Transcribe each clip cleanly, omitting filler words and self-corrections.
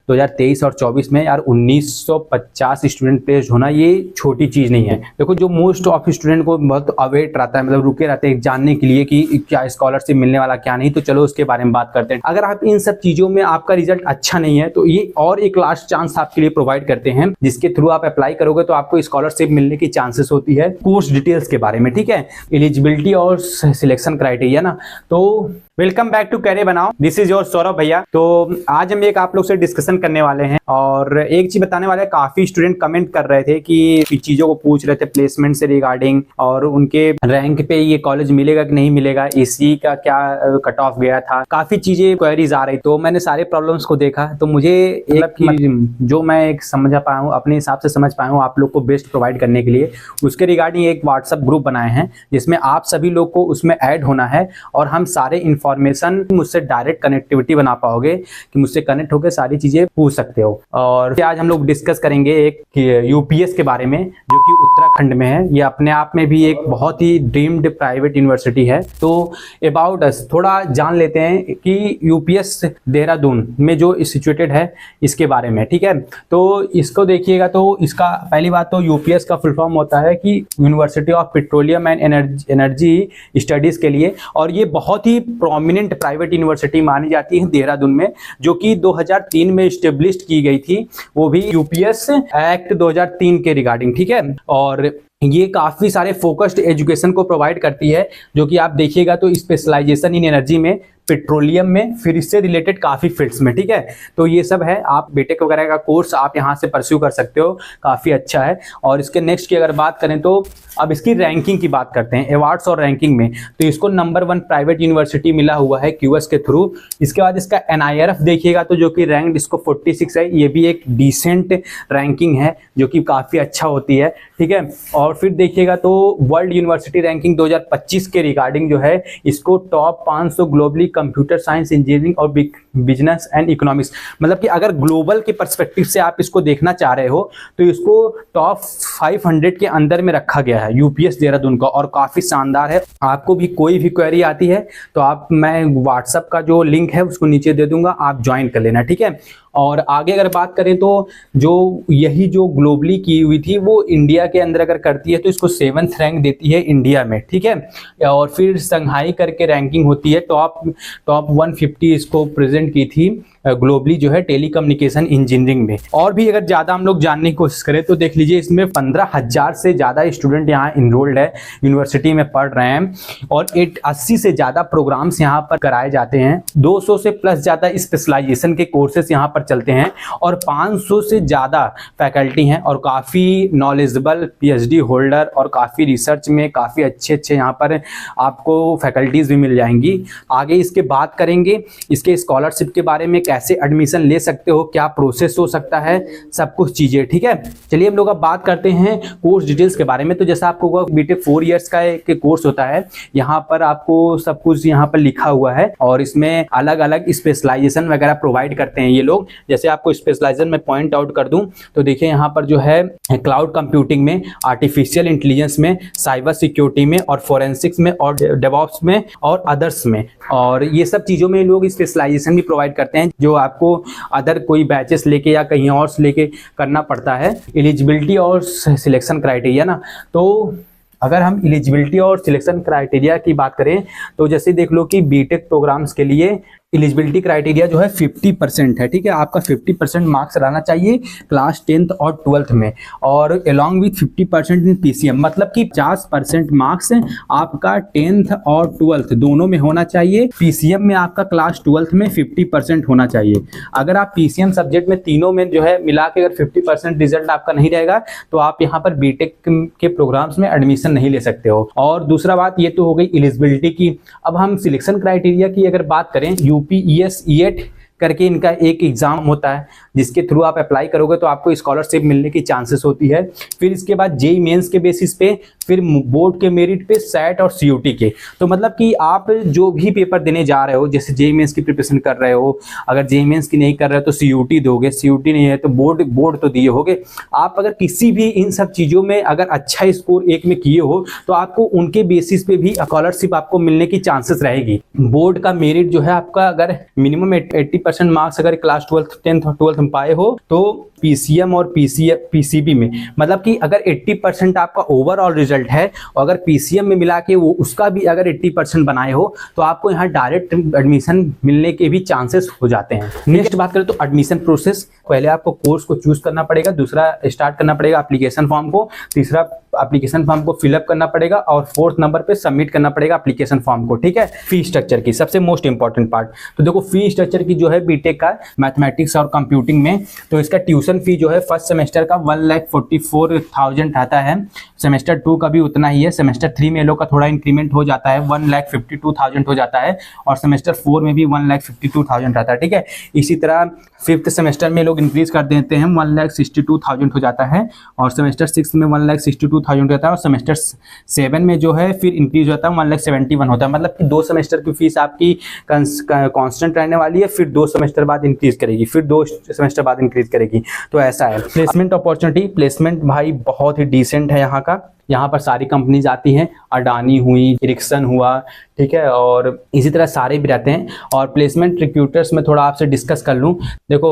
2023 और 24 में यार 1950 स्टूडेंट प्लेस्ड होना ये छोटी चीज़ नहीं है। देखो जो मोस्ट ऑफ स्टूडेंट को बहुत अवेट रहता है, मतलब रुके रहते हैं जानने के लिए कि क्या स्कॉलरशिप मिलने वाला क्या नहीं, तो चलो उसके बारे में बात करते हैं। अगर आप इन सब चीज़ों में आपका रिजल्ट अच्छा नहीं है तो ये और एक लास्ट चांस आपके लिए प्रोवाइड करते हैं, जिसके थ्रू आप अप्लाई करोगे तो आपको स्कॉलरशिप मिलने की चांसेस होती है। कोर्स डिटेल्स के बारे में, ठीक है, एलिजिबिलिटी और सिलेक्शन क्राइटेरिया ना। तो वेलकम बैक टू कैरियर बनाओ, दिस इज योर सौरभ भैया। तो आज हम एक आप लोग से डिस्कशन करने वाले हैं और एक चीज बताने वाले हैं। काफी स्टूडेंट कमेंट कर रहे थे कि चीजों को पूछ रहे थे प्लेसमेंट से रिगार्डिंग, और उनके रैंक पे ये कॉलेज मिलेगा कि नहीं मिलेगा, एसी का क्या कट ऑफ गया था, काफी चीजें क्वेरीज आ रही। तो मैंने सारे प्रॉब्लम्स को देखा, तो मुझे एक जो मैं एक समझ पाया हूँ, अपने हिसाब से समझ पाया हूँ आप लोग को बेस्ट प्रोवाइड करने के लिए, उसके रिगार्डिंग एक व्हाट्सएप ग्रुप बनाए हैं जिसमें आप सभी लोग को उसमें ऐड होना है और हम सारे इन्फॉर्मेशन मुझसे डायरेक्ट कनेक्टिविटी बना पाओगे कि मुझसे कनेक्ट होकर सारी चीजें पूछ सकते हो। और आज हम लोग डिस्कस करेंगे एक यूपीएस के बारे में, जो कि उत्तराखंड में है। ये अपने आप में भी एक बहुत ही ड्रीम्ड प्राइवेट यूनिवर्सिटी है। तो अबाउट अस थोड़ा जान लेते हैं कि यूपीएस देहरादून में जो सिचुएटेड है इसके बारे में, ठीक है। तो इसको देखिएगा, तो इसका पहली बात तो यूपीएस का फुल फॉर्म होता है कि university of petroleum and energy studies के लिए, और ये बहुत ही प्रोमिनेंट प्राइवेट यूनिवर्सिटी मानी जाती है देहरादून में, जो कि 2003 में स्टेब्लिश की गई थी, वो भी यूपीएस एक्ट 2003 के रिगार्डिंग, ठीक है। और ये काफी सारे फोकस्ड एजुकेशन को प्रोवाइड करती है, जो कि आप देखिएगा तो स्पेशलाइजेशन इन एनर्जी में, पेट्रोलियम में, फिर इससे रिलेटेड काफी फील्ड्स में, ठीक है। तो ये सब है, आप बीटेक वगैरह का कोर्स आप यहाँ से परस्यू कर सकते हो, काफी अच्छा है। और इसके नेक्स्ट की अगर बात करें तो अब इसकी रैंकिंग की बात करते हैं, अवार्ड्स और रैंकिंग में। तो इसको नंबर 1 प्राइवेट यूनिवर्सिटी मिला हुआ है क्यूएस के थ्रू। इसके बाद इसका एनआईआरएफ देखिएगा तो जो कि रैंक इसको 46 है, ये भी एक डिसेंट रैंकिंग है जो कि काफी अच्छा होती है, ठीक है। और फिर देखिएगा तो वर्ल्ड यूनिवर्सिटी रैंकिंग 2025 के रिगार्डिंग जो है, इसको top 500 globally computer science, engineering और बिजनेस एंड इकोनॉमिक्स, मतलब कि अगर ग्लोबल के पर्सपेक्टिव से आप इसको देखना चाह रहे हो तो इसको टॉप 500 के अंदर में रखा गया है यूपीएस देहरादून का, और काफी शानदार है। आपको भी कोई भी क्वेरी आती है तो आप, मैं व्हाट्सएप का जो लिंक है उसको नीचे दे दूंगा, आप ज्वाइन कर लेना, ठीक है। और आगे अगर बात करें तो जो यही जो ग्लोबली की हुई थी वो इंडिया के अंदर अगर करती है तो इसको 7th रैंक देती है इंडिया में, ठीक है। और फिर संघाई करके रैंकिंग होती है, टॉप 150 इसको प्रेजेंट की थी ग्लोबली जो है टेलीकम्युनिकेशन इंजीनियरिंग में। और भी अगर ज़्यादा हम लोग जानने की कोशिश करें तो देख लीजिए, इसमें 15,000 से ज़्यादा स्टूडेंट यहाँ इनरोल्ड है, यूनिवर्सिटी में पढ़ रहे हैं, और 80 से ज़्यादा प्रोग्राम्स यहाँ पर कराए जाते हैं। 200 से प्लस ज़्यादा स्पेशलाइजेशन के कोर्सेस यहाँ पर चलते हैं, और 500 से ज़्यादा फैकल्टी हैं, और काफ़ी नॉलेजेबल पीएचडी होल्डर और काफ़ी रिसर्च में काफ़ी अच्छे यहाँ पर आपको फैकल्टीज़ भी मिल जाएंगी। आगे इसके बात करेंगे इसके स्कॉलरशिप के बारे में, कैसे एडमिशन ले सकते हो, क्या प्रोसेस हो सकता है, सब कुछ चीजें, ठीक है। चलिए हम लोग अब बात करते हैं कोर्स डिटेल्स के बारे में। तो जैसा आपको बीटेक 4 इयर्स का एक कोर्स होता है, यहाँ पर आपको सब कुछ यहाँ पर लिखा हुआ है, और इसमें अलग अलग स्पेशलाइजेशन वगैरह प्रोवाइड करते हैं ये लोग। जैसे आपको स्पेशलाइजेशन में पॉइंट आउट कर दूं तो देखिए यहाँ पर जो है क्लाउड कंप्यूटिंग में, आर्टिफिशियल इंटेलिजेंस में, साइबर सिक्योरिटी में, और फोरेंसिक्स में, और डेवऑप्स में, और अदर्स में, और ये सब चीजों में लोग स्पेशलाइजेशन भी प्रोवाइड करते हैं जो आपको अदर कोई बैचेस लेके या कहीं और से लेके करना पड़ता है। एलिजिबिलिटी और सिलेक्शन क्राइटेरिया ना, तो अगर हम एलिजिबिलिटी और सिलेक्शन क्राइटेरिया की बात करें तो जैसे देख लो कि बीटेक प्रोग्राम्स के लिए एलिजिबिलिटी क्राइटेरिया जो है 50% है, ठीक है। आपका 50% मार्क्स रहना चाहिए क्लास 10th और 12th में, और अलॉन्ग विथ 50% इन पीसीएम, मतलब कि 50% मार्क्स आपका 10th और 12th दोनों में होना चाहिए। पीसीएम में आपका क्लास 12th में 50% होना चाहिए। अगर आप पीसीएम सब्जेक्ट में तीनों में जो है मिला के अगर 50% रिजल्ट आपका नहीं रहेगा तो आप यहाँ पर बीटेक के प्रोग्राम्स में एडमिशन नहीं ले सकते हो। और दूसरा बात ये तो हो गई एलिजिबिलिटी की। अब हम सिलेक्शन क्राइटेरिया की अगर बात करें, यूपीईएस ईएट करके इनका एक एग्जाम होता है जिसके थ्रू आप अप्लाई करोगे तो आपको स्कॉलरशिप मिलने की चांसेस होती है। फिर इसके बाद जेईई मेंस के बेसिस पे, फिर बोर्ड के मेरिट पे, सैट और सीयूटी के। तो मतलब कि आप जो भी पेपर देने जा रहे हो, जैसे जेईई मेंस की प्रिपरेशन कर रहे हो, अगर जेईई मेंस की नहीं कर रहे हो तो सीयूटी दोगे, सीयूटी नहीं है तो बोर्ड तो दिए होगे। आप अगर किसी भी इन सब चीज़ों में अगर अच्छा स्कोर एक में किए हो तो आपको उनके बेसिस पे भी स्कॉलरशिप आपको मिलने की चांसेस रहेगी। बोर्ड का मेरिट जो है आपका अगर मिनिमम 80% 80% मार्क्स अगर क्लास 10th और 12th में पाए हो तो पीसीएम और पीसीबी में, मतलब कि अगर 80% आपका ओवरऑल रिजल्ट है और अगर पीसीएम में मिला के वो उसका भी अगर 80% बनाए हो तो आपको यहाँ डायरेक्ट एडमिशन मिलने के भी चांसेस हो जाते हैं। नेक्स्ट बात करें तो एडमिशन प्रोसेस, पहले आपको कोर्स को चूज करना पड़ेगा, दूसरा स्टार्ट करना पड़ेगा एप्लीकेशन फॉर्म को, तीसरा एप्लीकेशन फॉर्म को फिलअप करना पड़ेगा और फोर्थ नंबर पे सबमिट करना पड़ेगा एप्लीकेशन फॉर्म को। ठीक है, फी स्ट्रक्चर की सबसे मोस्ट इंपॉर्टेंट पार्ट, तो देखो फी स्ट्रक्चर की जो है बीटेक का मैथमेटिक्स और कंप्यूटिंग में, तो इसका ट्यूशन फी जो है फर्स्ट सेमेस्टर का 1,44,000 रहता है, सेमेस्टर 2 का भी उतना ही है, सेमेस्टर 3 में लोग का थोड़ा इंक्रीमेंट हो जाता है 1,52,000 हो जाता है और सेमेस्टर 4 में भी 1,52,000 रहता है। ठीक है, इसी तरह फिफ्थ सेमेस्टर में लोग इंक्रीज कर देते हैं 1,62,000 हो जाता है और सेमेस्टर 6 में 1,62,000 रहता है और सेमेस्टर 7 में जो है फिर इंक्रीज होता है 1,71 होता है, मतलब कि 2 सेमेस्टर की फीस आपकी कांस्टेंट रहने वाली है, फिर 2 सेमेस्टर बाद इंक्रीज करेगी, फिर 2 सेमेस्टर बाद इंक्रीज करेगी। तो ऐसा है। प्लेसमेंट अपॉर्चुनिटी, प्लेसमेंट भाई बहुत ही डिसेंट है यहाँ का, यहाँ पर सारी कंपनीज आती हैं, अडानी हुई, इरिक्सन हुआ, ठीक है, और इसी तरह सारे भी रहते हैं। और प्लेसमेंट रिक्रूटर्स में थोड़ा आपसे डिस्कस कर लूँ, देखो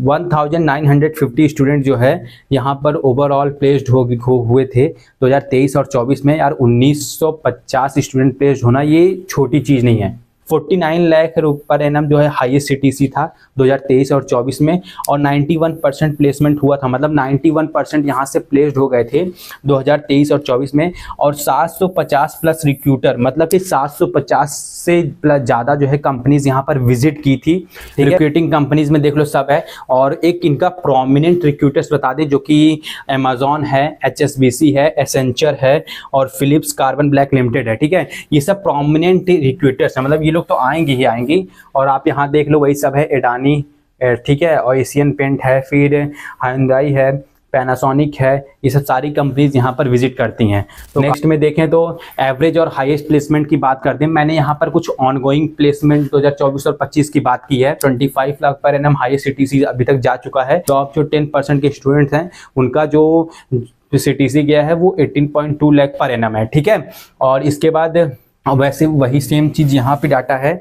1950 स्टूडेंट जो है यहाँ पर ओवरऑल प्लेस्ड हुए थे 2023 और 24 में। यार 1950 स्टूडेंट प्लेस्ड होना ये छोटी चीज़ नहीं है। 49 लाख पर एनम जो है हाईएस्ट सीटीसी था 2023 और 24 में और 91% प्लेसमेंट हुआ था, मतलब 91% यहाँ से प्लेस्ड हो गए थे 2023 और 24 में। और 750 प्लस रिक्रूटर, मतलब कि 750 से प्लस ज़्यादा जो है कंपनीज यहाँ पर विजिट की थी। रिक्रूटिंग कंपनीज में देख लो सब है। और एक इनका प्रोमिनेंट रिक्रूटर्स बता दें जो कि अमेजॉन है, HSBC है, एसेंचर है और फिलिप्स कार्बन ब्लैक लिमिटेड है। ठीक है, ये सब प्रोमिनेंट रिक्रूटर्स है, मतलब ये लोग तो आएंगे ही आएंगे। और आप यहाँ देख लो वही सब है, एडानी, ठीक है, और एशियन पेंट है, फिर हायुंडई है, पैनासोनिक है, ये सब सारी कंपनीज यहाँ पर विजिट करती हैं। तो नेक्स्ट में देखें तो एवरेज और हाईएस्ट प्लेसमेंट की बात करते हैं। मैंने यहाँ पर कुछ ऑनगोइंग प्लेसमेंट 2024 और 25 की बात की है। 25 lakh per annum highest CTC अभी तक जा चुका है। तो आप जो 10% के स्टूडेंट्स हैं उनका जो सीटीसी गया है वो 18.2 लाख पर एनम है। ठीक है, और इसके बाद वैसे वही सेम चीज़ यहाँ पे डाटा है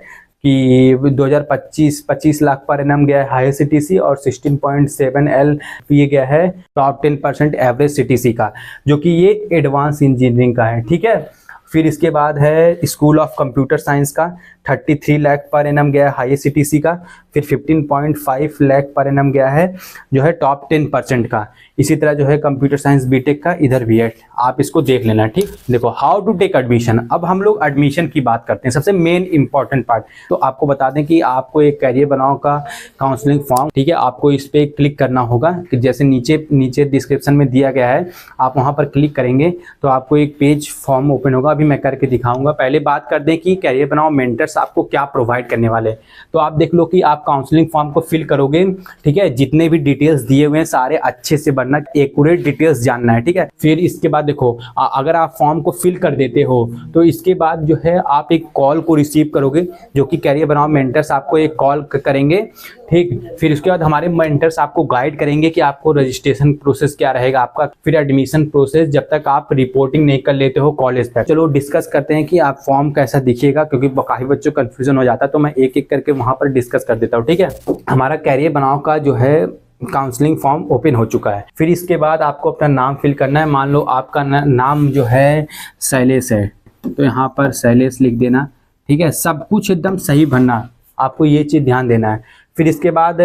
कि 2025 लाख पर एनम गया है हाई सीटीसी और 16.7 L ये गया है टॉप 10% एवरेज सीटीसी का, जो कि ये एडवांस इंजीनियरिंग का है। ठीक है, फिर इसके बाद है स्कूल ऑफ कंप्यूटर साइंस का 33 लाख पर एनम गया है हाई सीटीसी का, फिर 15.5 लाख पर एनम गया है जो है टॉप 10% का। इसी तरह जो है कंप्यूटर साइंस बीटेक का इधर भी है, आप इसको देख लेना। ठीक, देखो हाउ टू टेक एडमिशन। अब हम लोग एडमिशन की बात करते हैं, सबसे मेन इंपॉर्टेंट पार्ट। तो आपको बता दें कि आपको एक कैरियर बनाओ का काउंसलिंग फॉर्म, ठीक है, आपको इस पर क्लिक करना होगा कि जैसे नीचे डिस्क्रिप्शन में दिया गया है, आप वहाँ पर क्लिक करेंगे तो आपको एक पेज फॉर्म ओपन होगा। अभी मैं करके दिखाऊंगा। पहले बात कर दें कि कैरियर बनाओ मेंटर्स आपको क्या प्रोवाइड करने वाले। तो आप देख लो कि आप काउंसलिंग फॉर्म को फिल करोगे, ठीक है, जितने भी डिटेल्स दिए हुए हैं सारे अच्छे से भरना, एक्यूरेट डिटेल्स जानना है। ठीक है, फिर इसके बाद देखो अगर आप फॉर्म को फिल कर देते हो तो इसके बाद जो है आप एक कॉल को रिसीव करोगे, जो कि कैरियर बनाओ मेंटर्स आपको एक कॉल करेंगे। ठीक, फिर उसके बाद हमारे मेंटर्स आपको गाइड करेंगे कि आपको रजिस्ट्रेशन प्रोसेस क्या रहेगा आपका, फिर एडमिशन प्रोसेस जब तक आप रिपोर्टिंग नहीं कर लेते हो कॉलेज तक। चलो डिस्कस करते हैं कि आप फॉर्म कैसा दिखेगा, क्योंकि काफी बच्चों को कंफ्यूजन हो जाता है, तो मैं एक एक करके वहां पर डिस्कस कर देता हूँ। ठीक है, हमारा कैरियर बनाओ का जो है काउंसलिंग फॉर्म ओपन हो चुका है। फिर इसके बाद आपको अपना नाम फिल करना है। मान लो आपका नाम जो है शैलेश है, तो यहाँ पर शैलेश लिख देना। ठीक है, सब कुछ एकदम सही भरना, आपको ये चीज़ ध्यान देना है। फिर इसके बाद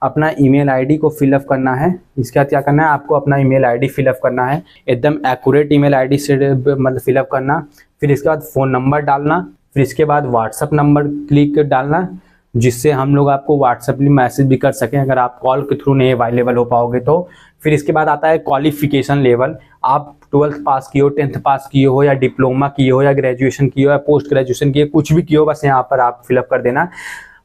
अपना ईमेल आईडी को फिलअप करना है। इसके बाद क्या करना है, आपको अपना ईमेल आईडी फिलअप करना है, एकदम एक्यूरेट ईमेल आईडी से मतलब फिलअप करना। फिर इसके बाद फ़ोन नंबर डालना। फिर इसके बाद व्हाट्सअप नंबर क्लिक डालना, जिससे हम लोग आपको व्हाट्सएप में मैसेज भी कर सकें अगर आप कॉल के थ्रू नहीं अवेलेबल हो पाओगे तो। फिर इसके बाद आता है क्वालिफिकेशन लेवल, आप 12th पास किए हो, 10th पास किए हो, या डिप्लोमा किए हो, या ग्रेजुएशन किए हो, या पोस्ट ग्रेजुएशन किए, कुछ भी किए हो, बस यहाँ पर आप फिलअप कर देना।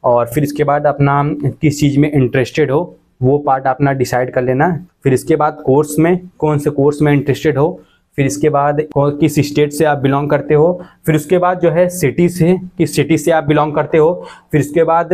और फिर इसके बाद अपना किस चीज़ में इंटरेस्टेड हो वो पार्ट अपना डिसाइड कर लेना। फिर इसके बाद कोर्स में कौन से कोर्स में इंटरेस्टेड हो, फिर इसके बाद किस स्टेट से आप बिलोंग करते हो, फिर उसके बाद जो है सिटी से किस सिटी से आप बिलोंग करते हो, फिर उसके बाद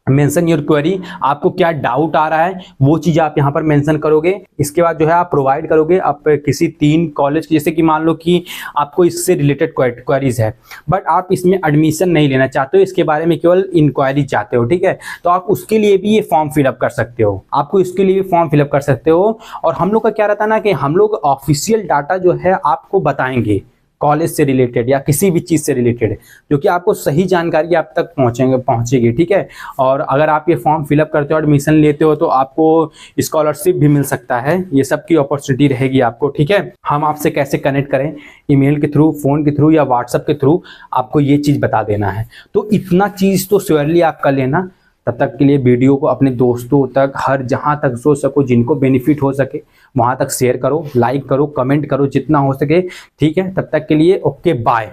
मेंशन योर क्वेरी, आपको क्या डाउट आ रहा है वो चीज़ आप यहाँ पर मेंशन करोगे। इसके बाद जो है आप प्रोवाइड करोगे आप किसी 3 कॉलेज की, जैसे कि मान लो कि आपको इससे रिलेटेड क्वेरीज है बट आप इसमें एडमिशन नहीं लेना चाहते हो, इसके बारे में केवल इंक्वायरी चाहते हो, ठीक है, तो आप उसके लिए भी ये फॉर्म फिलअप कर सकते हो, आपको इसके लिए भी फॉर्म फिलअप कर सकते हो। और हम लोग का क्या रहता है ना कि हम लोग ऑफिशियल डाटा जो है आपको बताएंगे कॉलेज से रिलेटेड या किसी भी चीज़ से रिलेटेड, जो कि आपको सही जानकारी आप तक पहुंचेगी, ठीक है। और अगर आप ये फॉर्म फिलअप करते हो, एडमिशन लेते हो, तो आपको स्कॉलरशिप भी मिल सकता है, ये सब की अपॉर्चुनिटी रहेगी आपको, ठीक है। हम आपसे कैसे कनेक्ट करें, ईमेल के थ्रू, फ़ोन के थ्रू या व्हाट्सएप के थ्रू, आपको ये चीज़ बता देना है। तो इतना चीज़ तो श्योरली आप कर लेना। तब तक के लिए वीडियो को अपने दोस्तों तक, हर जहां तक सोच सको, जिनको बेनिफिट हो सके वहां तक शेयर करो, लाइक करो, कमेंट करो जितना हो सके, ठीक है। तब तक के लिए ओके, बाय।